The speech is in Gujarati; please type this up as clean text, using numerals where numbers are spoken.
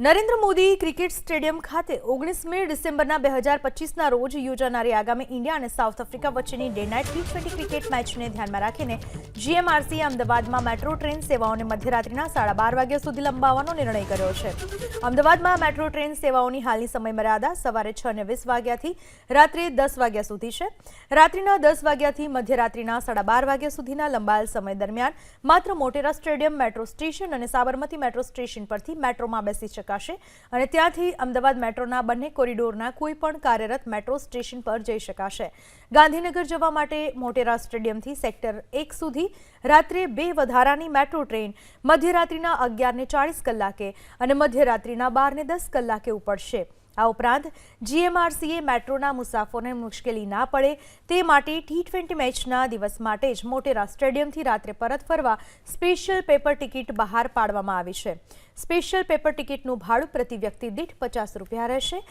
નરેન્દ્ર મોદી ક્રિકેટ સ્ટેડિયમ ખાતે 19મી ડિસેમ્બરના 2025ના રોજ યોજાનારી આગામી ઇન્ડિયા અને સાઉથ આફ્રિકા વચ્ચેની ડે નાઇટ T20 ક્રિકેટ મેચને ધ્યાનમાં રાખીને GMRCએ અમદાવાદમાં મેટ્રો ટ્રેન સેવાઓને મધ્યરાત્રિના 12:30 વાગ્યા સુધી લંબાવવાનો નિર્ણય કર્યો છે। અમદાવાદમાં મેટ્રો ટ્રેન સેવાઓની હાલની સમયમર્યાદા સવારે 6:20 વાગ્યાથી રાત્રે 10 વાગ્યા સુધી છે। રાત્રિના 10 વાગ્યાથી મધ્યરાત્રિના 12:30 વાગ્યા સુધીના લંબાયેલ સમય દરમિયાન માત્ર મોટેરા સ્ટેડિયમ મેટ્રો સ્ટેશન અને સાબરમતી મેટ્રો સ્ટેશન પરથી મેટ્રોમાં બેસી શકાશે અને ત્યાંથી અમદાવાદ મેટ્રોના બંને કોરિડોરના કોઈ પણ કાર્યરત મેટ્રો સ્ટેશન પર જઈ શકાશે। ગાંધીનગર જવા માટે મોટેરા સ્ટેડિયમથી સેક્ટર 1 સુધી રાત્રે 2 વધારાની મેટ્રો ટ્રેન મધ્યરાત્રિના 11:40 કલાકે અને મધ્યરાત્રિના 12:10 કલાકે ઉપડશે। આ ઉપરાંત GMRCએ મેટ્રોના મુસાફરોને મુશ્કેલી ના પડે તે માટે T20 મેચના દિવસ માટે જ મોટેરા સ્ટેડિયમથી રાત્રે પરત ફરવા સ્પેશિયલ પેપર ટિકિટ બહાર પાડવામાં આવી છે। સ્પેશિયલ પેપર ટિકિટનું ભાડું પ્રતિ વ્યક્તિ દીઠ ₹50 રહેશે।